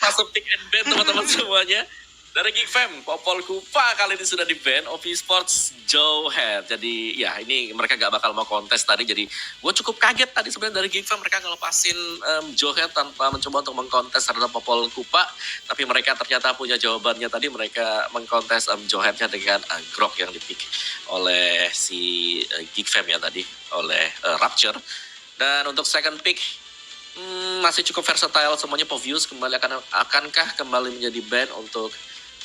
masuk pick and ban teman-teman semuanya. Dari Geek Fam, Popol Kupa kali ini sudah di-ban, OP Sports jauh head. Jadi ya ini mereka gak bakal mau kontes tadi. Jadi gue cukup kaget tadi sebenarnya dari Geek Fam mereka ngelepasin jauh head tanpa mencoba untuk mengkontes terhadap Popol Kupa. Tapi mereka ternyata punya jawabannya tadi. Mereka mengkontes jauh headnya dengan Grok yang dipick oleh si Geek Fam ya tadi. Oleh Rapture. Dan untuk second pick, masih cukup versatile semuanya. Povius kembali akankah kembali menjadi ban untuk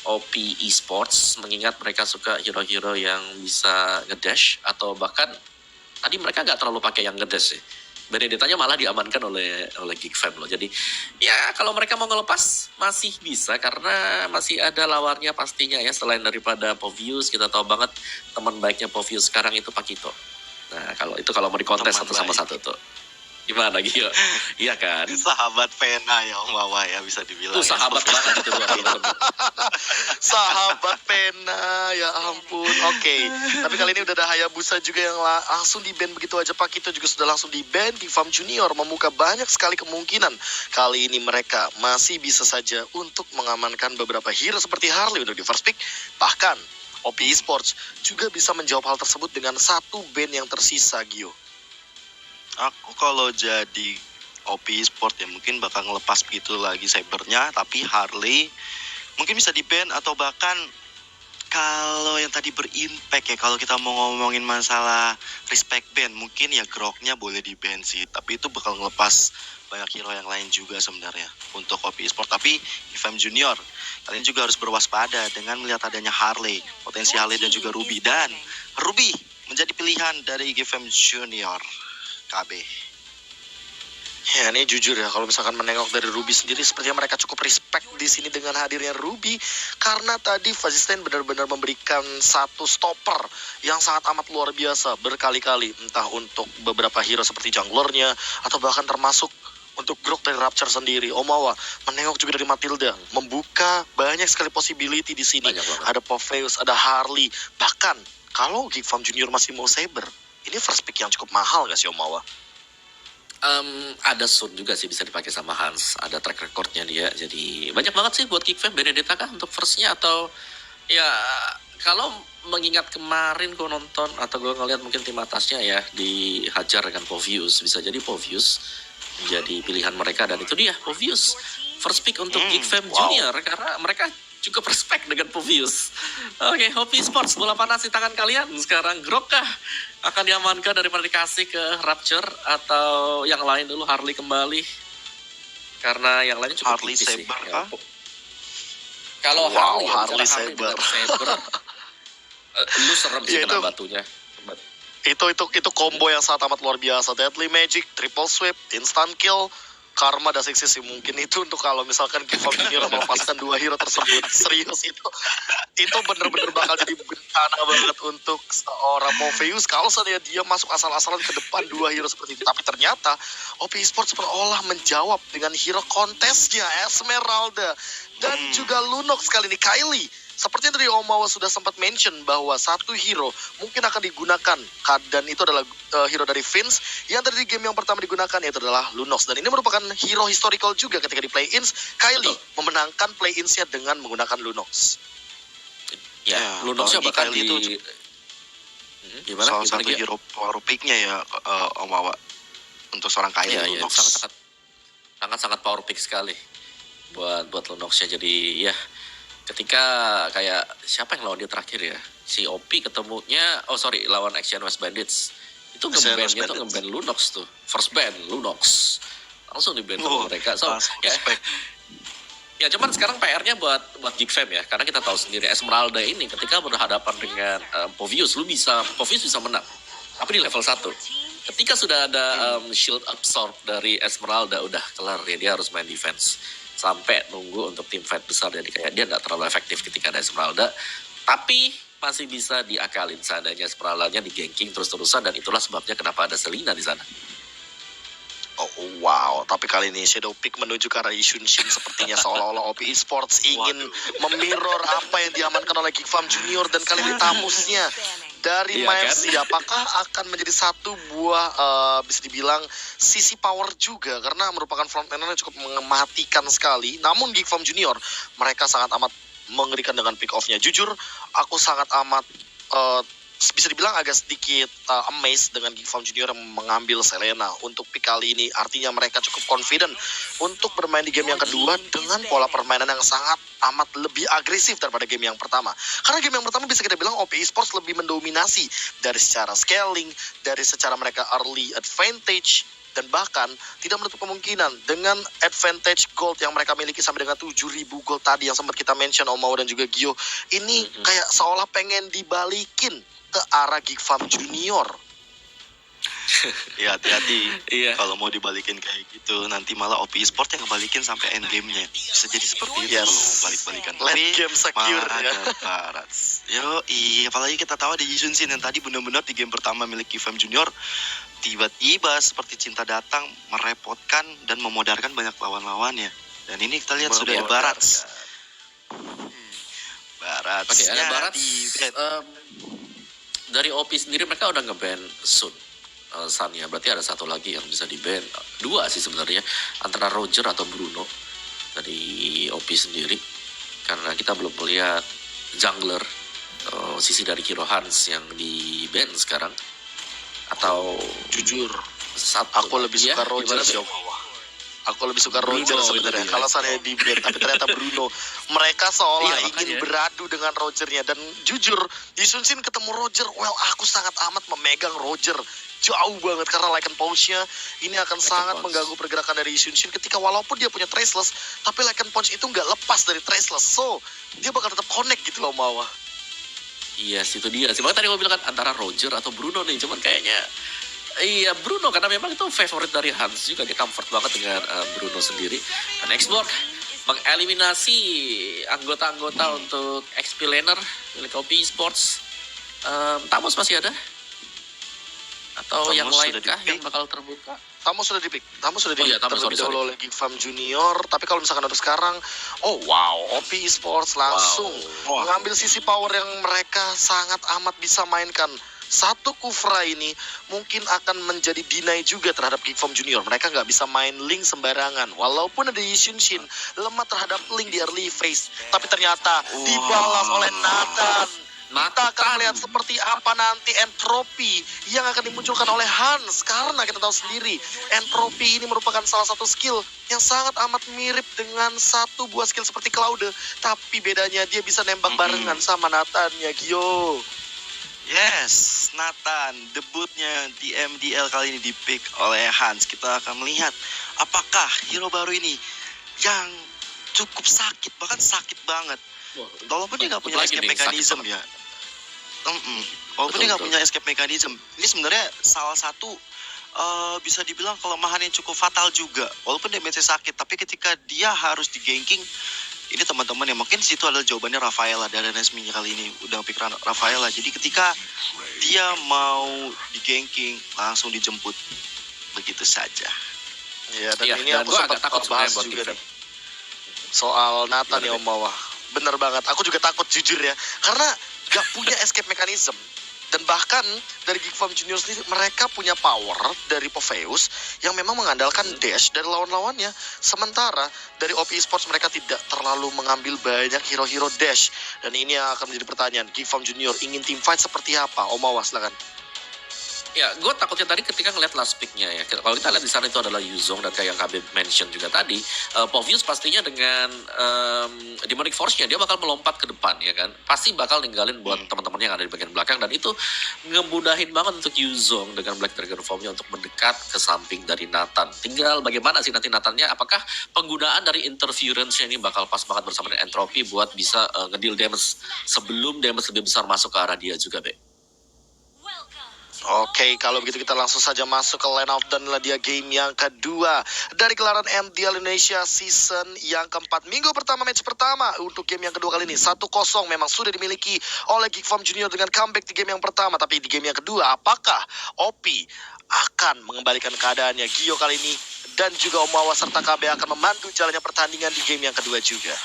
OP Esports, mengingat mereka suka hero-hero yang bisa ngedash, atau bahkan tadi mereka nggak terlalu pakai yang ngedash sih. Benedetta-nya malah diamankan oleh Geek Fam loh. Jadi ya kalau mereka mau ngelepas masih bisa karena masih ada lawannya pastinya ya, selain daripada Povius. Kita tahu banget teman baiknya Povius sekarang itu Pakito. Nah kalau mau dikontes satu sama satu tuh gimana Gio? Iya kan? Sahabat pena ya Om Wawa ya, bisa dibilang. Tuh sahabat banget itu dua. Sahabat pena, ya ampun. Oke. Tapi kali ini udah ada Hayabusa juga yang langsung di-ban begitu aja. Pakito juga sudah langsung di-ban. Geek Fam Junior membuka banyak sekali kemungkinan. Kali ini mereka masih bisa saja untuk mengamankan beberapa hero seperti Harley untuk di first pick. Bahkan OP Esports juga bisa menjawab hal tersebut dengan satu ban yang tersisa, Gio. Aku kalau jadi OP Sport ya mungkin bakal ngelepas begitu lagi Sabernya, tapi Harley mungkin bisa di-ban, atau bahkan kalau yang tadi berimpact ya, kalau kita mau ngomongin masalah respect ban, mungkin ya Groknya boleh di-ban sih, tapi itu bakal ngelepas banyak hero yang lain juga sebenarnya untuk OP Sport. Tapi Geek Fam Junior, kalian juga harus berwaspada dengan melihat adanya Harley, potensi Harley dan juga Ruby, dan Ruby menjadi pilihan dari Geek Fam Junior KB. Ya ini jujur ya, kalau misalkan menengok dari Ruby sendiri, sepertinya mereka cukup respect di sini dengan hadirnya Ruby, karena tadi Fazistain benar-benar memberikan satu stopper yang sangat amat luar biasa berkali-kali, entah untuk beberapa hero seperti junglernya atau bahkan termasuk untuk Grok dari Rapture sendiri. Omawa menengok juga dari Matilda, membuka banyak sekali possibility di sini. Ada Poveus, ada Harley, bahkan kalau Geek Fam Junior masih mau Saber, ini first pick yang cukup mahal gak sih Omawa? Ada Sun juga sih bisa dipakai sama Hans, ada track recordnya dia, jadi banyak banget sih buat Geek Fam. Benedetta kah untuk firstnya, atau ya kalau mengingat kemarin gue nonton atau gue ngeliat mungkin tim atasnya ya dihajar dengan Povius, bisa jadi Povius menjadi pilihan mereka, dan itu dia Povius first pick untuk Geek Fam Junior karena mereka cukup respect dengan Povius. Oke, OP Sports, bola panas di tangan kalian sekarang. Grok kah akan diamankan daripada dikasih ke Rapture, atau yang lain dulu Harley kembali? Karena yang lainnya cukup Harley tipis Saber sih. kah? Kalau Harley Saber. Lu serem sih kena batunya. Itu combo yang sangat amat luar biasa. Deadly Magic, Triple Sweep, Instant Kill, Karma dan Sixi sih mungkin itu untuk kalau misalkan Geek Fam Junior melepaskan dua hero tersebut. Serius itu bener-bener bakal jadi bencana banget untuk seorang Poveus kalau seandainya dia masuk asal-asalan ke depan dua hero seperti itu. Tapi ternyata OP Esports seolah menjawab dengan hero kontesnya Esmeralda dan juga Lunox kali ini Kylie. Seperti yang tadi Omawa sudah sempat mention bahwa satu hero mungkin akan digunakan, dan itu adalah hero dari Vince yang tadi di game yang pertama digunakan, yaitu adalah Lunox. Dan ini merupakan hero historical juga ketika di play-ins. Kylie memenangkan play-insnya dengan menggunakan Lunox. Ya, Lunoxnya bakal Kylie itu salah satu hero power pick-nya ya Omawa untuk seorang Kylie. Lunox. Sangat power pick sekali buat Lunoxnya. Jadi ya, ketika kayak siapa yang lawan dia terakhir ya, si OP ketemunya lawan Action West Bandits, itu nge-ban-nya tuh nge-ban Lunox tuh, first ban Lunox langsung di-ban sama mereka. Ya cuman sekarang PR-nya buat Geek Fam ya, karena kita tahu sendiri Esmeralda ini ketika berhadapan dengan Povius bisa menang, tapi di level 1 ketika sudah ada shield absorb dari Esmeralda, udah kelar ya, dia harus main defense sampai nunggu untuk tim fight besar. Jadi kayak dia nggak terlalu efektif ketika ada Esmeralda, tapi masih bisa diakalin seandainya Esmeraldanya di ganking terus-terusan, dan itulah sebabnya kenapa ada Selena di sana. Wow, tapi kali ini Shadow Peak menuju ke arah Yishun Shin sepertinya seolah-olah OP Esports ingin memirror apa yang diamankan oleh Geek Farm Junior, dan kali ini tamusnya dari Iya Mavs apakah akan menjadi satu buah bisa dibilang sisi power juga, karena merupakan frontliner yang cukup mematikan sekali. Namun Geek Farm Junior mereka sangat amat mengerikan dengan pick off-nya. Jujur aku sangat amat bisa dibilang agak sedikit amazed dengan Geek Farm Junior yang mengambil Selena untuk pick kali ini. Artinya mereka cukup confident untuk bermain di game yang kedua dengan pola permainan yang sangat amat lebih agresif daripada game yang pertama. Karena game yang pertama bisa kita bilang OP Esports lebih mendominasi dari secara scaling, dari secara mereka early advantage, dan bahkan tidak menutup kemungkinan dengan advantage gold yang mereka miliki sampai dengan 7.000 gold tadi yang sempat kita mention Omao dan juga Gio. Ini kayak seolah pengen dibalikin ke arah Geek Farm Junior. Ya hati-hati. Iya. Kalau mau dibalikin kayak gitu, nanti malah OP Esports yang ngebalikin sampai end game-nya. Bisa jadi seperti itu Yes. kalau mau balik-balikan. Late game secure ya. Parats. Yo, apalagi kita tahu ada Yishun Shin yang tadi benar-benar di game pertama milik Geek Farm Junior tiba-tiba seperti cinta datang merepotkan dan memodarkan banyak lawan-lawannya. Dan ini kita lihat sudah ada Barats. Barats. Oke, ada Barat. di Dari OP sendiri mereka udah nge-ban Sun. Sanya, berarti ada satu lagi yang bisa di-ban. Dua sih sebenarnya, antara Roger atau Bruno dari OP sendiri. Karena kita belum melihat jungler sisi dari Kiro Hans yang di-ban sekarang. Atau Jujur, satu. aku lebih suka Ya, Roger gimana, sih. Be? Aku lebih suka Bruno Roger itu sebenarnya. dia. Kalau saya di ban, tapi ternyata Bruno. Mereka seolah Iya, ingin makanya. beradu dengan Rogernya. Dan jujur, di Sun Shin ketemu Roger, well aku sangat amat memegang Roger. Jauh banget karena Lycan Punch-nya ini akan sangat Punch. mengganggu pergerakan dari Yishun Shin ketika walaupun dia punya Traceless, tapi Lycan Punch itu nggak lepas dari Traceless. So, dia bakal tetap connect gitu loh Mawa. Iya, yes, itu dia. Sih, makanya tadi gue bilang kan antara Roger atau Bruno nih. Cuman kayaknya iya Bruno, karena memang itu favorit dari Hans juga. Dia comfort banget dengan Bruno sendiri. Dan Xborg mengeliminasi anggota-anggota untuk XP laner milik OP Esports. Tamus masih ada? Atau Tamus yang sudah lain kah di-pick. yang bakal terbuka? Tamu sudah di-pick. Tamu sudah di-pick iya, Tamu, terlebih sorry. dahulu oleh Geek Farm Junior. Tapi kalau misalkan untuk sekarang, oh wow, OP Esports langsung Wow. mengambil sisi power yang mereka sangat amat bisa mainkan. Satu Kufra ini mungkin akan menjadi deny juga terhadap Geek Farm Junior. Mereka nggak bisa main Link sembarangan. Walaupun ada Yishun Shin lemah terhadap Link di early phase, tapi ternyata dibalas oleh Nathan. Kita akan melihat seperti apa nanti entropi yang akan dimunculkan oleh Hans. Karena kita tahu sendiri, entropi ini merupakan salah satu skill yang sangat amat mirip dengan satu buah skill seperti Cloud. Tapi bedanya dia bisa nembak barengan sama Nathan ya Gio. Yes, Nathan, debutnya di MDL kali ini di-pick oleh Hans. Kita akan melihat apakah hero baru ini yang cukup sakit, bahkan sakit banget. Walaupun dia nggak punya Lagi escape nih, sakit mechanism banget. ya. Walaupun dia nggak Betul. punya escape mechanism. Ini sebenarnya salah satu bisa dibilang kelemahan yang cukup fatal juga. Walaupun damage-nya sakit, tapi ketika dia harus di ganking, ini teman-teman ya mungkin situ adalah jawabannya Rafaela dari resminya kali ini udah pick Rafaela. Jadi ketika dia mau di ganking langsung dijemput begitu saja. Ya dan Iya, ini dan aku gua sempat agak takut bahas sebenarnya buat juga Geek nih. Soal Nathan Gimana, ya Om Bawah. Bener banget, aku juga takut jujur ya. Karena gak punya escape mechanism. Dan bahkan dari Geek Farm Junior sendiri, mereka punya power dari Popheus yang memang mengandalkan dash dari lawan-lawannya. Sementara dari OP Esports mereka tidak terlalu mengambil banyak hero-hero dash. Dan ini yang akan menjadi pertanyaan, Geek Farm Junior ingin team fight seperti apa? Om Bawah, silakan. Ya, gue takutnya tadi ketika ngeliat last pick-nya ya. Kalau kita lihat di sana itu adalah Yuzong dan kayak yang KB mention juga tadi, Povius pastinya dengan Demonic Force-nya dia bakal melompat ke depan ya kan. Pasti bakal ninggalin buat teman-teman yang ada di bagian belakang, dan itu ngemudahin banget untuk Yuzong dengan Black Dragon Form-nya untuk mendekat ke samping dari Nathan. Tinggal bagaimana sih nanti Nathan-nya, apakah penggunaan dari interference-nya ini bakal pas banget bersama dengan Entropy buat bisa ngedeal damage sebelum damage lebih besar masuk ke arah dia juga, Be. Oke, kalau begitu kita langsung saja masuk ke line out dan inilah dia game yang kedua dari gelaran MDL Indonesia season yang keempat. Minggu pertama, match pertama untuk game yang kedua kali ini 1-0 memang sudah dimiliki oleh Geek Farm Junior dengan comeback di game yang pertama. Tapi di game yang kedua, apakah OP akan mengembalikan keadaannya. Gio kali ini dan juga Omawa serta KB akan memandu jalannya pertandingan di game yang kedua juga.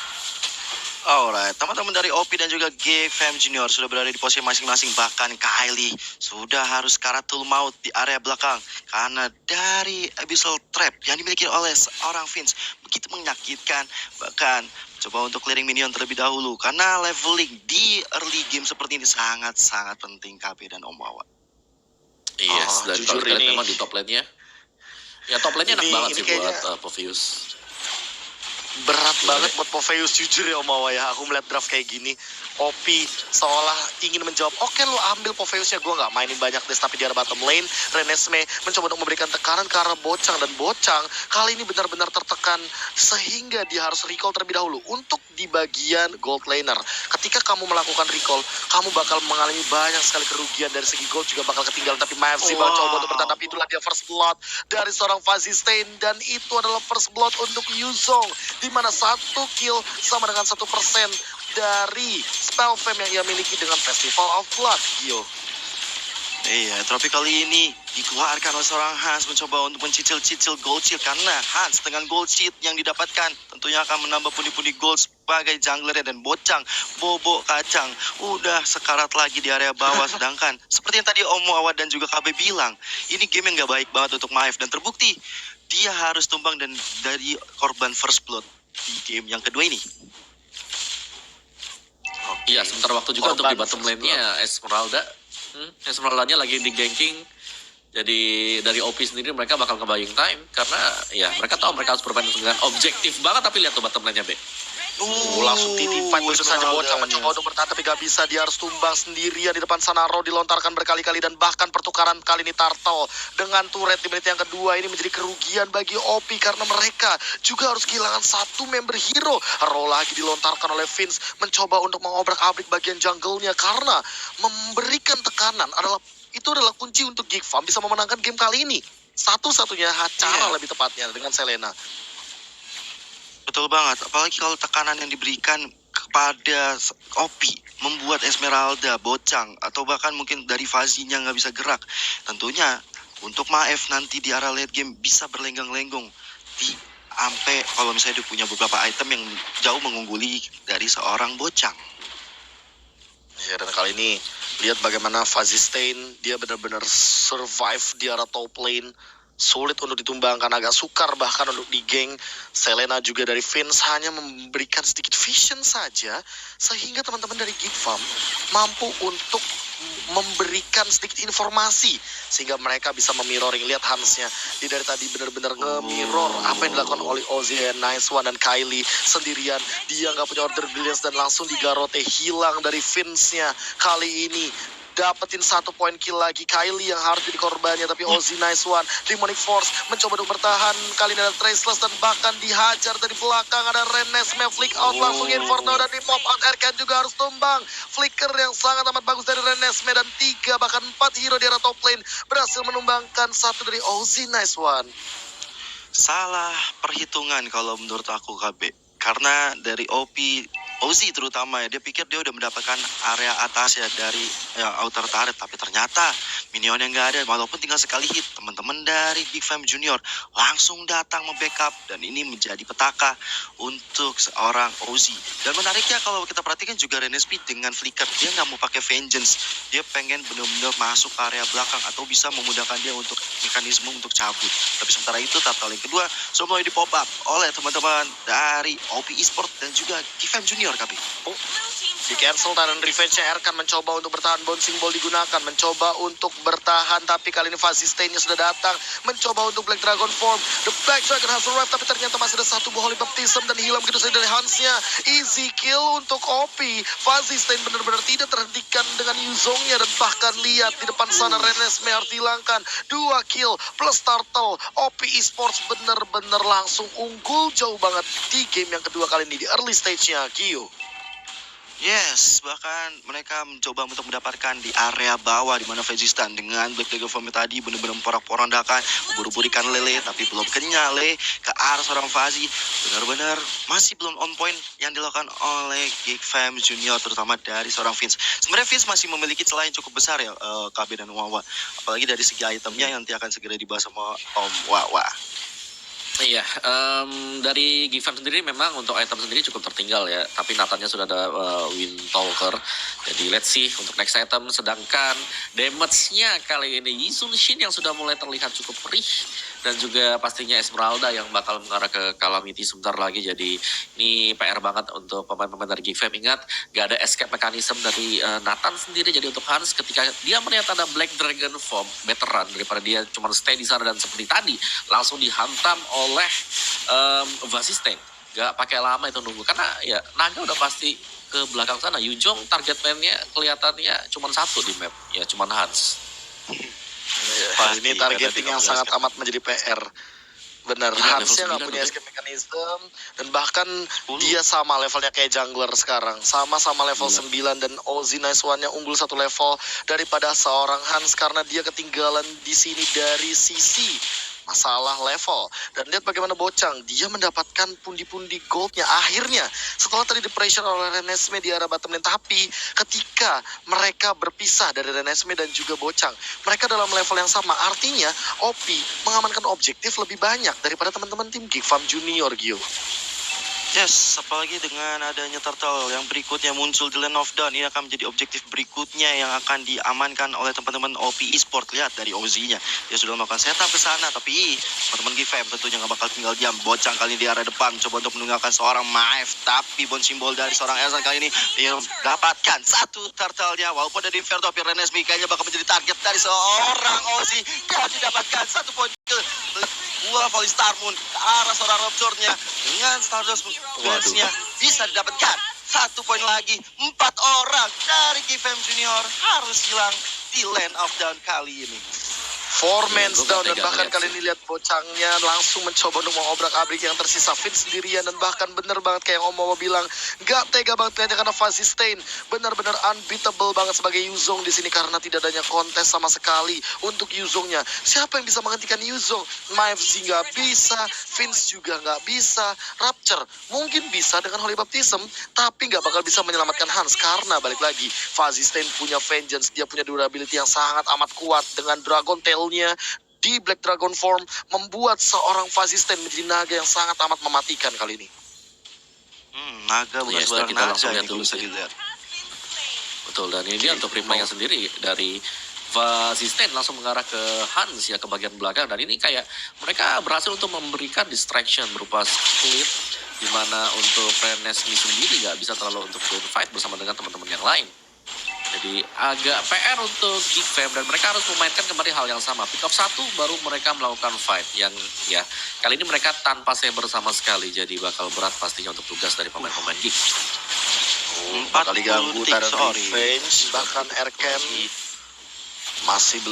Alright, teman-teman dari OP dan juga GFM Junior sudah berada di posisi masing-masing. Bahkan Kylie sudah harus karatul maut di area belakang karena dari Abyssal Trap yang dimiliki oleh seorang Vince begitu menyakitkan. Bahkan coba untuk clearing minion terlebih dahulu karena leveling di early game seperti ini sangat-sangat penting KB dan Omawa. Yes, dan jujur kalau kita lihat ini- memang di top lane-nya, ya top lane-nya enak Ini- banget ini sih kayaknya- buat Povius. Berat banget buat Poveus jujur ya Omawa ya. Aku melihat draft kayak gini, OP seolah ingin menjawab, oke lu ambil Poveusnya, gue nggak mainin banyak des, tapi di arah bottom lane Renesmee mencoba untuk memberikan tekanan ke arah Bocang, dan Bocang kali ini benar-benar tertekan sehingga dia harus recall terlebih dahulu untuk di bagian gold laner. Ketika kamu melakukan recall, kamu bakal mengalami banyak sekali kerugian dari segi gold, juga bakal ketinggalan. Tapi MFC Wow. coba untuk bertahan, tapi itulah dia first blood dari seorang Fuzzy Stain, dan itu adalah first blood untuk Yuzong, di mana 1 kill sama dengan 1% dari spell fame yang ia miliki dengan Festival of Blood. Gio. Iya, tapi kali ini dikeluarkan oleh seorang Hans mencoba untuk mencicil-cicil gold shield karena Hans dengan gold shield yang didapatkan tentunya akan menambah pundi-pundi gold sebagai junglernya, dan Bocang, Bobo Kacang udah sekarat lagi di area bawah. Sedangkan seperti yang tadi Om Awad dan juga KB bilang, ini game yang gak baik banget untuk Maef, dan terbukti dia harus tumbang dan dari korban first blood di game yang kedua ini. Iya, sebentar waktu juga untuk di Korban bottom first lane-nya Esmeralda. Esmeraldanya lagi di ganking. Jadi dari OP sendiri mereka bakal ngebaying time karena ya mereka tahu mereka harus bermain dengan objektif banget, tapi lihat tuh bottom lane-nya B. Langsung titi fight begitu saja. Bocang mencoba untuk bertahan tapi gak bisa, dia harus tumbang sendirian di depan sana. Row dilontarkan berkali-kali, dan bahkan pertukaran kali ini Turtle dengan turret di menit yang kedua ini menjadi kerugian bagi OP karena mereka juga harus kehilangan 1 member hero. Row lagi dilontarkan oleh Vince mencoba untuk mengobrak-abrik bagian jungle-nya karena memberikan tekanan adalah kunci untuk Geek Farm bisa memenangkan game kali ini. Satu-satunya cara lebih tepatnya dengan Selena. Betul banget, apalagi kalau tekanan yang diberikan kepada OP membuat Esmeralda, Bocang, atau bahkan mungkin dari Fazinya nggak bisa gerak. Tentunya untuk Maef nanti di arah late game bisa berlenggang-lenggong sampai kalau misalnya dia punya beberapa item yang jauh mengungguli dari seorang Bocang. Ya, dan kali ini lihat bagaimana Fuzzy Stain, dia benar-benar survive di arah top lane. Sulit untuk ditumbangkan, agak sukar bahkan untuk di geng. Selena juga dari Vince hanya memberikan sedikit vision saja, sehingga teman-teman dari Geek Farm mampu untuk memberikan sedikit informasi sehingga mereka bisa memirroring. Lihat Hansnya, dia dari tadi benar-benar nge-mirror apa yang dilakukan oleh Ozzy, Nice One, dan Kylie sendirian. Dia nggak punya order brilliance dan langsung digarote, hilang dari Vince-nya. Kali ini dapetin 1 poin kill lagi Kylie yang harus jadi korbannya, tapi Ozzy, Nice One, Demonic Force mencoba untuk bertahan. Kali ini ada Traceless dan bahkan dihajar dari belakang. Ada Renesmee flick out langsung Inferno, dan di pop out Erkan juga harus tumbang. Flicker yang sangat amat bagus dari Renesmee, dan 3 bahkan 4 hero di arah top lane berhasil menumbangkan 1 dari Ozzy, Nice One. Salah perhitungan kalau menurut aku KB, karena dari Ozzy terutama ya, dia pikir dia udah mendapatkan area atas ya dari outer turret, tapi ternyata minion yang nggak ada, walaupun tinggal sekali hit. Teman-teman dari Big Fam Junior langsung datang membackup, dan ini menjadi petaka untuk seorang Ozzy. Dan menariknya kalau kita perhatikan juga Renesmee dengan flicker, dia nggak mau pakai vengeance, dia pengen benar-benar masuk area belakang atau bisa memudahkan dia untuk mekanisme untuk cabut. Tapi sementara itu Turtle yang kedua sudah mulai di pop up oleh teman-teman dari OP Esport dan juga Big Fam Junior KB. Di cancel, dan revenge-nya Erkan mencoba untuk bertahan. Bouncing ball digunakan, mencoba untuk bertahan, tapi kali ini Fuzzy Stain-nya sudah datang, mencoba untuk Black Dragon form. The Black Dragon has arrived, tapi ternyata masih ada 1 buah Holy Baptism dan hilang begitu saja dari Hansnya. Easy kill untuk OP. Fuzzy Stain benar-benar tidak terhentikan dengan Yuzongnya, dan bahkan lihat di depan sana Renesmee harus dihilangkan. 2 kill plus Turtle. OP Esports benar-benar langsung unggul jauh banget di game yang kedua kali ini di early stage-nya, Gio. Yes, bahkan mereka mencoba untuk mendapatkan di area bawah di mana Veggistan dengan Black Dragon Form tadi benar-benar memporak-porandakan, buru-buru ikan lele tapi belum kenyal lele ke arah seorang Fazi. Benar-benar masih belum on point yang dilakukan oleh Geek Fam Junior terutama dari seorang Vince. Sebenarnya Vince masih memiliki celah yang cukup besar ya KB dan Wawa. Apalagi dari segi itemnya yang nanti akan segera dibahas sama Om Wawa. Iya, dari Given sendiri memang untuk item sendiri cukup tertinggal ya. Tapi Nathannya sudah ada Wind Talker. Jadi let's see untuk next item. Sedangkan damage-nya kali ini Yisun Shin yang sudah mulai terlihat cukup perih. Dan juga pastinya Esmeralda yang bakal mengarah ke Calamity sebentar lagi. Jadi ini PR banget untuk pemain-pemain dari Given. Ingat, gak ada escape mechanism dari Nathan sendiri. Jadi untuk Hans ketika dia melihat ada Black Dragon Form, veteran daripada dia cuma stay di sana dan seperti tadi langsung dihantam oleh Vasisten. Gak pakai lama itu nunggu karena ya Naga udah pasti ke belakang sana. Yujong target man-nya kelihatannya cuma satu di map, ya cuma Hans. Pas ini Pasti, targeting karena yang sangat 13 amat menjadi PR. Benar, Iya, Hansnya level nggak 9 punya udah. escape mechanism dan bahkan 10. dia sama levelnya kayak jungler sekarang, sama-sama level Iya. 9 dan Ozzy Nice One-nya unggul satu level daripada seorang Hans karena dia ketinggalan di sini dari sisi masalah level. Dan lihat bagaimana Bocang, dia mendapatkan pundi-pundi goldnya akhirnya setelah tadi di pressure oleh Renesmee di arah bottom lane. Tapi ketika mereka berpisah dari Renesmee dan juga Bocang, mereka dalam level yang sama, artinya OP mengamankan objektif lebih banyak daripada teman-teman tim Geek Farm Junior, Gio. Yes, apalagi dengan adanya turtle yang berikutnya muncul di Land of Dawn, ini akan menjadi objektif berikutnya yang akan diamankan oleh teman-teman OP Esport. Lihat dari Ozzy-nya, dia sudah melakukan setup ke sana, tapi teman-teman GFM tentunya nggak bakal tinggal diam. Bocang kali ini di arah depan, coba untuk meninggalkan seorang Maef, tapi bon simbol dari seorang Elsa kali ini dia dapatkan satu turtle-nya, walaupun ada di Inferno, tapi Renesmee kayaknya bakal menjadi target dari seorang Ozzy, dan didapatkan satu poin ke buah volley Star Moon ke arah seorang Rapture-nya dengan Stardust Dance-nya bisa didapatkan satu poin lagi. 4 orang dari GFM Junior harus hilang di Land of Dawn kali ini. 4 mans Gua down nggak dan tega bahkan ngeliat kali sih. ini lihat Bocangnya langsung mencoba untuk mengobrak-abrik yang tersisa Vince sendirian dan bahkan bener banget kayak yang Om Wawa bilang, gak tega banget lihatnya karena Fuzzy Stain benar-benar unbeatable banget sebagai Yuzong di sini karena tidak adanya kontes sama sekali untuk Yuzongnya. Siapa yang bisa menghentikan Yuzong? Maevzi nggak bisa, Vince juga nggak bisa, Rapture mungkin bisa dengan Holy Baptism tapi nggak bakal bisa menyelamatkan Hans karena balik lagi Fuzzy Stain punya vengeance, dia punya durability yang sangat amat kuat dengan Dragon Tail-nya di Black Dragon Form membuat seorang Fuzzy Stain menjadi naga yang sangat amat mematikan kali ini. Naga bukan Yes, sebarang kita langsung naga lihat ini dulu bisa sih. dilihat. Betul, dan ini dia untuk reply-nya sendiri dari Vasisten langsung mengarah ke Hans ya ke bagian belakang, dan ini kayak mereka berhasil untuk memberikan distraction berupa split di mana untuk Renesmee sendiri nggak bisa terlalu untuk join fight bersama dengan teman-teman yang lain. Jadi agak PR untuk Geek Fam dan mereka harus memainkan kembali hal yang sama. Pick up 1 baru mereka melakukan fight yang ya kali ini mereka tanpa saber sama sekali, jadi bakal berat pastinya untuk tugas dari pemain-pemain Geek. 40 Kali ganggu detik, Tyrant sorry. Revenge bahkan Erken masih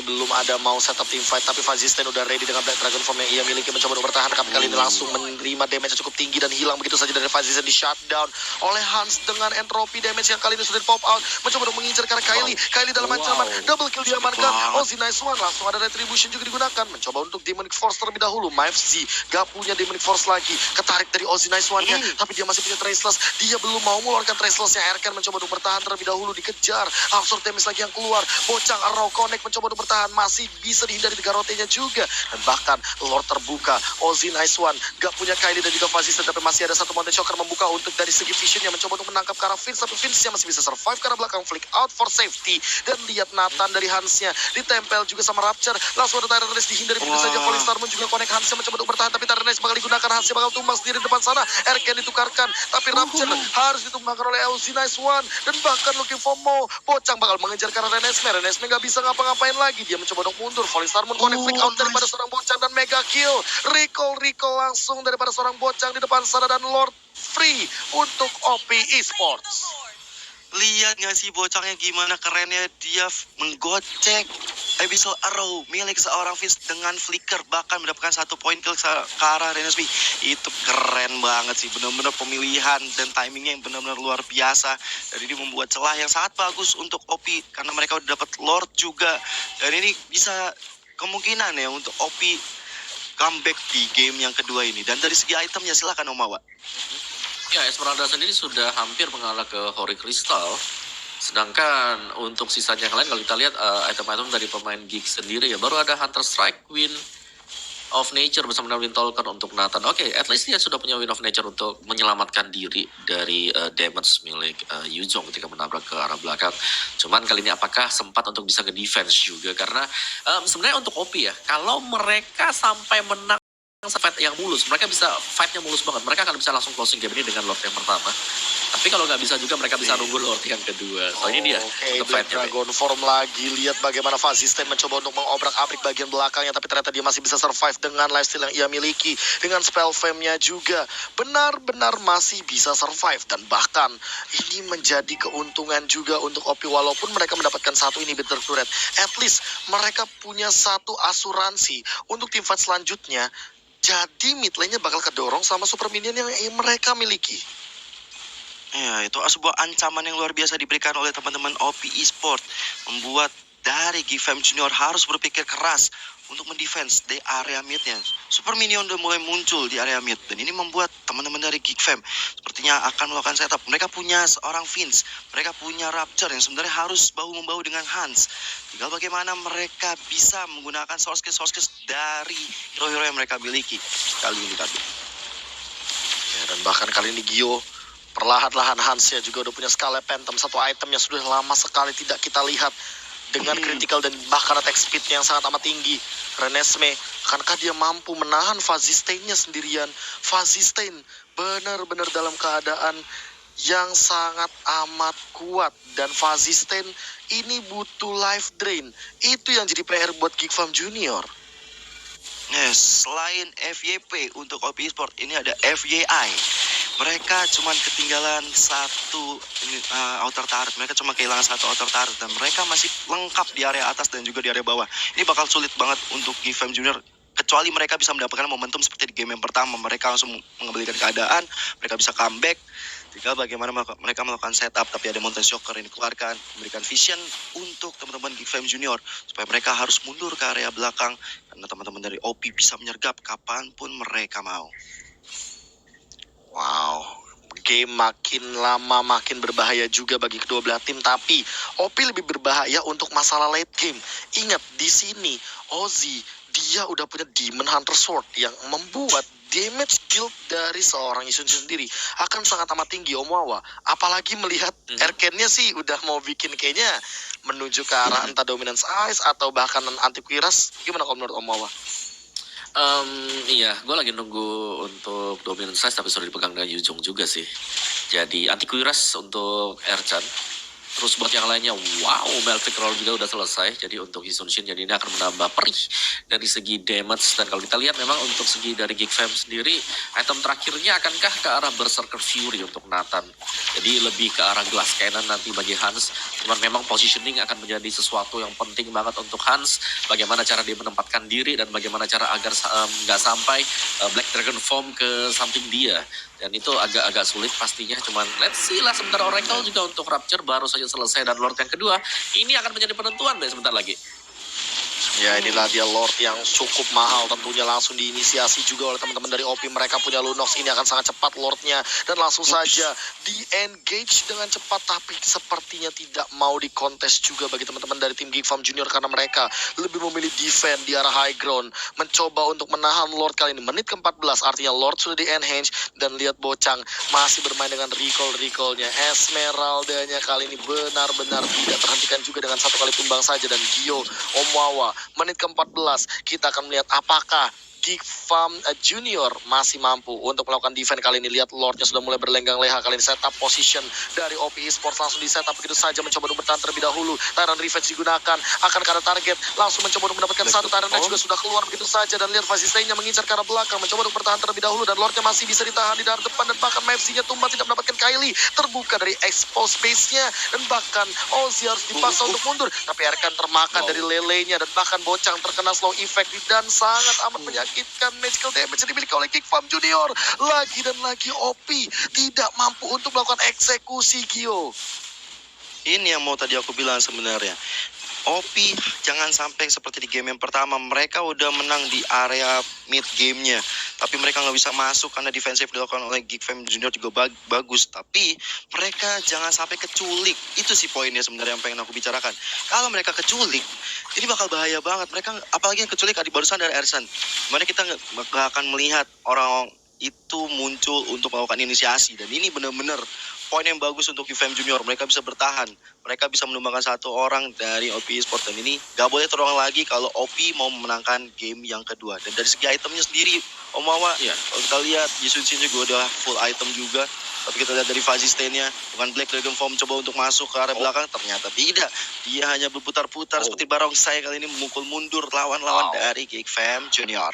belum ada mau setup team fight tapi Fuzzy Stain udah ready dengan Black Dragon Form yang ia miliki mencoba untuk bertahan tapi kali ini langsung menerima damage yang cukup tinggi dan hilang begitu saja dari Fuzzy Stain di shutdown oleh Hans dengan entropy damage yang kali ini sudah di pop out mencoba untuk mengincar karena Kylie dalam ancaman double kill diamankan. Ozzy Nice One langsung ada retribution juga digunakan mencoba untuk Demonic Force terlebih dahulu. Maevzi gak punya Demonic Force lagi, ketarik dari Ozzy Nice One-nya tapi dia masih punya Traceless, dia belum mau mengeluarkan Traceless-nya. Erken mencoba untuk bertahan terlebih dahulu, dikejar absorb damage lagi yang keluar. Bocang Arrow Connect mencoba untuk bertahan, masih bisa dihindari tiga rotenya juga dan bahkan Lord terbuka. Ozzy Nice One gak punya Kylie dan juga Fuzzy Stain tapi masih ada satu Mountain Shocker membuka untuk dari segi vision yang mencoba untuk menangkap ke arah Vince tapi Vince-nya masih bisa survive karena belakang flick out for safety. Dan lihat Nathan dari Hans-nya ditempel juga sama Rapture, langsung ada Tyrant Race dihindari begitu saja. Falling Star Moon juga connect, Hans-nya mencoba untuk bertahan tapi Tyrant Race bakal digunakan, Hans-nya bakal tumbang sendiri di depan sana. Erken ditukarkan tapi Rapture harus ditumbangkan oleh Ozzy Nice One dan bahkan looking for more. Bocang bakal mengejar karena Renesmee gak bisa ngapa-ngapain lagi, dia mencoba untuk mundur. Falling Star Moon connect flick out daripada seorang Bocang dan mega kill. Recall langsung daripada seorang Bocang di depan sana dan Lord free untuk OP Esports. Lihat nggak sih Bocangnya gimana kerennya, dia menggocek Abyssal Arrow milik seorang Vince dengan flicker bahkan mendapatkan 1 poin kill ke arah Renesby. Itu keren banget sih, benar-benar pemilihan dan timingnya yang benar-benar luar biasa. Dan ini membuat celah yang sangat bagus untuk OP karena mereka udah dapat Lord juga. Dan ini bisa kemungkinan ya untuk OP comeback di game yang kedua ini. Dan dari segi itemnya silakan Om Awa. Ya, Esmeralda sendiri sudah hampir mengalah ke Holy Crystal. Sedangkan untuk sisanya yang lain kalau kita lihat item-item dari pemain Geek sendiri ya baru ada Hunter Strike, Wind of Nature bersama dengan Wind Talker untuk Nathan. Oke, at least dia sudah punya Wind of Nature untuk menyelamatkan diri dari damage milik Yuzong ketika menabrak ke arah belakang. Cuman kali ini apakah sempat untuk bisa nge-defense juga karena sebenarnya untuk OP ya, kalau mereka sampai menang fight yang mulus, mereka bisa fightnya mulus banget. Mereka akan bisa langsung closing game ini dengan Lord yang pertama. Tapi kalau nggak bisa juga mereka bisa nunggu Lord yang kedua. So ini dia untuk Black fightnya. Dragon form lagi. Lihat bagaimana Fazisten mencoba untuk mengobrak-abrik bagian belakangnya, tapi ternyata dia masih bisa survive dengan lifestyle yang ia miliki, dengan spell fame-nya juga. Benar-benar masih bisa survive dan bahkan ini menjadi keuntungan juga untuk OP walaupun mereka mendapatkan 1 inhibitor turret. At least mereka punya 1 asuransi untuk tim fight selanjutnya. Jadi mid lane-nya bakal kedorong sama super minion yang mereka miliki. Ya, itu sebuah ancaman yang luar biasa diberikan oleh teman-teman OP Esport. Membuat dari Gfam Junior harus berpikir keras untuk mendefense di area midnya. Super Minion udah mulai muncul di area mid. Dan ini membuat teman-teman dari Gfam sepertinya akan melakukan setup. Mereka punya seorang Vince. Mereka punya Rapture yang sebenarnya harus bahu-membahu dengan Hans. Tinggal bagaimana mereka bisa menggunakan source skills dari hero-hero yang mereka miliki. Kali ini tadi. Ya, dan bahkan kali ini Gio perlahan-lahan Hans ya juga udah punya Scala Phantom, 1 item yang sudah lama sekali tidak kita lihat dengan critical dan bahkan attack speed yang sangat amat tinggi. Renesmee, akankah dia mampu menahan Fazistain-nya sendirian? Fazistain benar-benar dalam keadaan yang sangat amat kuat dan Fazistain ini butuh life drain. Itu yang jadi PR buat Geekfarm Junior. Yes, selain FYP untuk OP Esport, ini ada FYI. Mereka cuma ketinggalan 1 outer turret. Mereka cuma kehilangan 1 outer turret dan mereka masih lengkap di area atas dan juga di area bawah. Ini bakal sulit banget untuk Gfam Junior kecuali mereka bisa mendapatkan momentum seperti di game yang pertama. Mereka langsung mengembalikan keadaan, mereka bisa comeback. Tinggal bagaimana mereka melakukan setup, tapi ada Mountain Shocker yang dikeluarkan, memberikan vision untuk teman-teman Gfam Junior supaya mereka harus mundur ke area belakang karena teman-teman dari OP bisa menyergap kapanpun mereka mau. Wow, game makin lama makin berbahaya juga bagi kedua belah tim, tapi OP lebih berbahaya untuk masalah late game. Ingat di sini Ozzy dia udah punya Demon Hunter Sword yang membuat damage deal dari seorang Isun sendiri akan sangat amat tinggi Om Wawa. Apalagi melihat Erken-nya sih udah mau bikin kayaknya menuju ke arah entah Dominance Ice atau bahkan Antiquiras. Gimana kalau menurut Om Wawa? Iya, gue lagi nunggu untuk Dominant Size tapi sudah dipegang dengan Yuzong juga sih. Jadi Antiquiras untuk Erchan. Terus buat yang lainnya, wow, Melfic Roll juga udah selesai. Jadi untuk Hisunshin, jadi ini akan menambah perih dari segi damage. Dan kalau kita lihat memang untuk segi dari Geekfam sendiri, item terakhirnya akankah ke arah Berserker Fury untuk Nathan. Jadi lebih ke arah Glass Cannon nanti bagi Hans. Cuman memang positioning akan menjadi sesuatu yang penting banget untuk Hans. Bagaimana cara dia menempatkan diri dan bagaimana cara agar nggak sampai Black Dragon Form ke samping dia. Dan itu agak-agak sulit pastinya. Cuman let's see lah, sebentar Oracle juga untuk Rapture baru saja selesai. Dan Lord yang kedua, ini akan menjadi penentuan deh sebentar lagi. Ya inilah dia Lord yang cukup mahal, tentunya langsung diinisiasi juga oleh teman-teman dari OP. Mereka punya Lunox, ini akan sangat cepat Lordnya dan langsung saja di-engage dengan cepat. Tapi sepertinya tidak mau dikontes juga bagi teman-teman dari tim Geekfarm Junior karena mereka lebih memilih defend di arah high ground, mencoba untuk menahan Lord kali ini. Menit ke-14 artinya Lord sudah di-enhance dan lihat Bocang masih bermain dengan recall-nya. Esmeralda-nya kali ini benar-benar tidak terhentikan juga dengan 1 kali tumbang saja. Dan Gio, Om Wawa, menit ke-14 kita akan melihat apakah Geek Farm Junior masih mampu untuk melakukan defense kali ini. Lihat Lordnya sudah mulai berlenggang leha kali ini. Setup position dari OP Esports langsung di setup begitu saja, mencoba untuk bertahan terlebih dahulu. Tyrant Revenge digunakan, akan ke arah target, langsung mencoba untuk mendapatkan satu. Tyrant juga sudah keluar begitu saja, dan lihat Fasistenya mengincar ke arah belakang, mencoba untuk bertahan terlebih dahulu, dan Lordnya masih bisa ditahan di dalam depan, dan bahkan MFC-nya tumbang tidak mendapatkan Kylie, terbuka dari expose space-nya, dan bahkan Ozzy harus dipaksa untuk mundur, tapi Erkan termakan dari lelenya, dan bahkan Bocang terkena slow effect dan sangat amat menyakitkan. Magical damage yang dimiliki oleh Geek Farm Junior. Lagi dan lagi OP tidak mampu untuk melakukan eksekusi, Gio. Ini yang mau tadi aku bilang sebenarnya. OP jangan sampai seperti di game yang pertama, mereka udah menang di area mid gamenya, tapi mereka nggak bisa masuk karena defensif dilakukan oleh Geek Fam Junior juga bagus, tapi mereka jangan sampai keculik. Itu sih poinnya sebenarnya yang pengen aku bicarakan. Kalau mereka keculik, ini bakal bahaya banget. Mereka apalagi yang keculik tadi barusan dari Ersan, mana kita nggak akan melihat orang itu muncul untuk melakukan inisiasi, dan ini benar-benar poin yang bagus untuk UFM Junior. Mereka bisa bertahan, mereka bisa menumbangkan satu orang dari OP Esports, dan ini gak boleh terulang lagi kalau OP mau memenangkan game yang kedua. Dan dari segi itemnya sendiri, Om Wawa, kalau kita lihat Jisun Shin juga udah full item juga, tapi kita lihat dari Fasistenya, bukan Black Dragon Form coba untuk masuk ke area belakang, ternyata tidak. Dia hanya berputar-putar seperti barongsai kali ini, memukul mundur lawan-lawan dari Geek Fam Junior.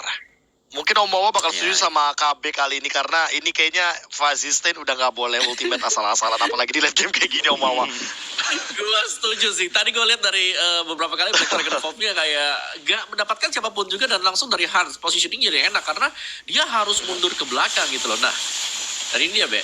Mungkin Om Wawa bakal setuju sama KB kali ini, karena ini kayaknya Fasisten udah gak boleh ultimate asal-asalan, apalagi di late game kayak gini, Om Wawa. Gue setuju sih. Tadi gue lihat dari beberapa kali Black Dragon Form-nya kayak gak mendapatkan siapapun juga, dan langsung dari Hans positioning jadi enak karena dia harus mundur ke belakang gitu loh. Nah, dari ini dia, Be.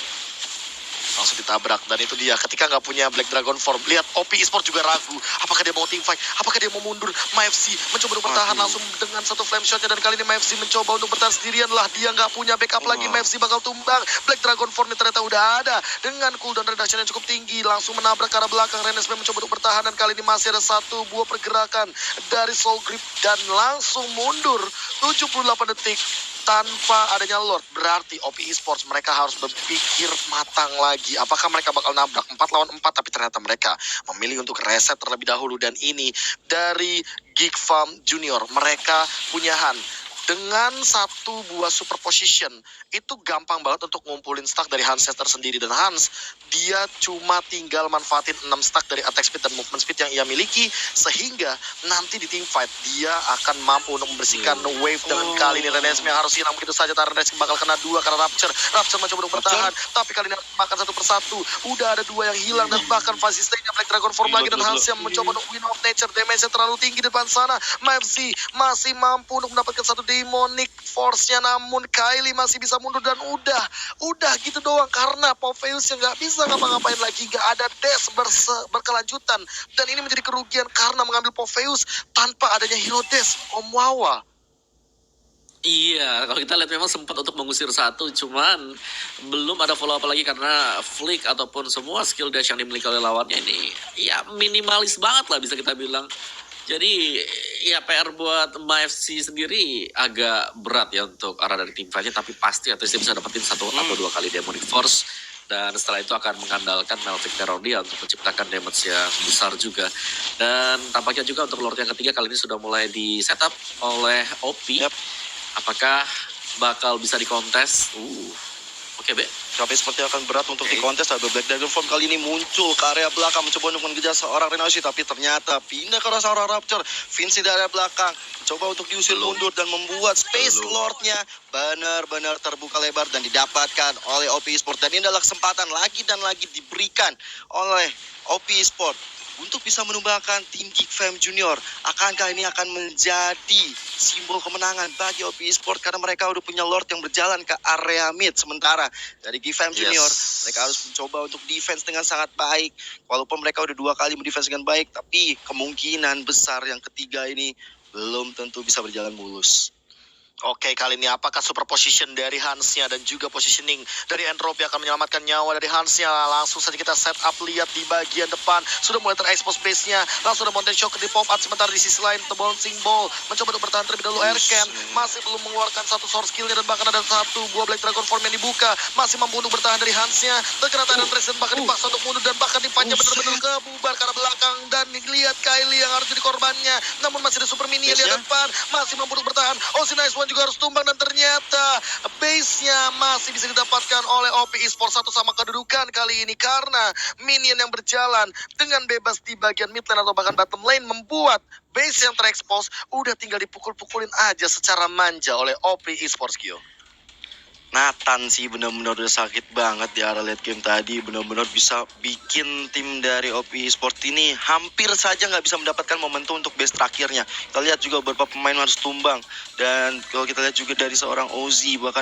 Langsung ditabrak, dan itu dia ketika nggak punya Black Dragon Form. Lihat OP Esports juga ragu, apakah dia mau team fight, apakah dia mau mundur. MFC mencoba untuk bertahan langsung dengan satu flame shotnya, dan kali ini MFC mencoba untuk bertahan sendirian lah, dia nggak punya backup lagi. MFC bakal tumbang. Black Dragon Form ternyata udah ada dengan cooldown reduction yang cukup tinggi, langsung menabrak ke arah belakang. Renesme mencoba untuk bertahan, dan kali ini masih ada satu buah pergerakan dari Soul Grip, dan langsung mundur 78 detik tanpa adanya Lord. Berarti OP Esports mereka harus berpikir matang lagi, apakah mereka bakal nabrak 4 lawan 4, tapi ternyata mereka memilih untuk reset terlebih dahulu. Dan ini dari Geek Farm Junior, mereka punya Han dengan satu buah super position, itu gampang banget untuk ngumpulin stack dari Hans tersendiri. Dan Hans, dia cuma tinggal manfaatin 6 stack dari attack speed dan movement speed yang ia miliki, sehingga nanti di team fight dia akan mampu untuk membersihkan wave. Dengan kali ini Renesme yang harus hilang begitu saja. Tyrant bakal kena 2 karena Rapture mencoba untuk bertahan, tapi kali ini makan satu persatu. Udah ada 2 yang hilang, dan bahkan Fasistenya Black Dragon Form lagi, dan Hans yang mencoba untuk win of nature. Damage-nya terlalu tinggi di depan sana. MFC masih mampu untuk mendapatkan satu demonic force-nya, namun Kylie masih bisa mundur, dan udah gitu doang, karena Popheus yang nggak bisa ngapa-ngapain lagi, nggak ada dash berkelanjutan, dan ini menjadi kerugian karena mengambil Popheus tanpa adanya hero dash, Om Wawa. Iya, kalau kita lihat memang sempat untuk mengusir satu, cuman belum ada follow up lagi karena flick ataupun semua skill dash yang dimiliki oleh lawannya ini ya minimalis banget lah bisa kita bilang. Jadi ya PR buat MFC sendiri agak berat ya untuk arah dari tim fight-nya, tapi pasti at least dia bisa dapetin 1 atau 2 kali Demonic Force, dan setelah itu akan mengandalkan Melvic Terror dia untuk menciptakan damage yang besar juga. Dan tampaknya juga untuk Lord yang ketiga kali ini sudah mulai di setup oleh OP. Apakah bakal bisa dikontes? Oke, Be. Tapi seperti akan berat untuk dikontes. Ada Black Dragon Form kali ini muncul ke area belakang, mencoba untuk mengejar seorang Renashi, tapi ternyata pindah ke arah seorang Rapture. Vinci dari area belakang coba untuk diusir mundur dan membuat space Lord-nya benar-benar terbuka lebar dan didapatkan oleh OP Esports. Dan ini adalah kesempatan lagi dan lagi diberikan oleh OP Esports untuk bisa menumbangkan tim Geek Fam Junior. Akankah ini akan menjadi simbol kemenangan bagi OP Esports, karena mereka udah punya Lord yang berjalan ke area mid. Sementara dari Geek Fam Junior, mereka harus mencoba untuk defense dengan sangat baik. Walaupun mereka udah 2 kali mendefense dengan baik, tapi kemungkinan besar yang ketiga ini belum tentu bisa berjalan mulus. Oke, kali ini apakah super position dari Hansnya dan juga positioning dari Entropy akan menyelamatkan nyawa dari Hansnya? Langsung saja kita set up, lihat di bagian depan sudah mulai terekspos base-nya. Langsung ada Mountain Shock di pop out, sementara di sisi lain The Bouncing Ball mencoba untuk bertahan terlebih dahulu. Erken masih belum mengeluarkan satu source skill-nya, dan bahkan ada satu buah Black Dragon Form yang dibuka. Masih mampu untuk bertahan dari Hansnya. Terkena Tyrant Resident, bahkan dipaksa untuk mundur, dan bahkan dipanjang benar-benar kebubar ke arah belakang. Dan lihat Kylie yang harus jadi korbannya, namun masih ada Super Mini yang di depan, masih mampu untuk bertahan. Ozzy nice one juga harus tumbang dan ternyata base-nya masih bisa didapatkan oleh OP Esports satu sama kedudukan kali ini karena minion yang berjalan dengan bebas di bagian mid lane atau bahkan bottom lane membuat base yang terekspos udah tinggal dipukul-pukulin aja secara manja oleh OP Esports, Kyo. Nathan sih benar-benar udah sakit banget di area late game tadi, benar-benar bisa bikin tim dari OP Esports ini hampir saja nggak bisa mendapatkan momentum untuk base terakhirnya. Kita lihat juga beberapa pemain harus tumbang, dan kalau kita lihat juga dari seorang Ozzy bahkan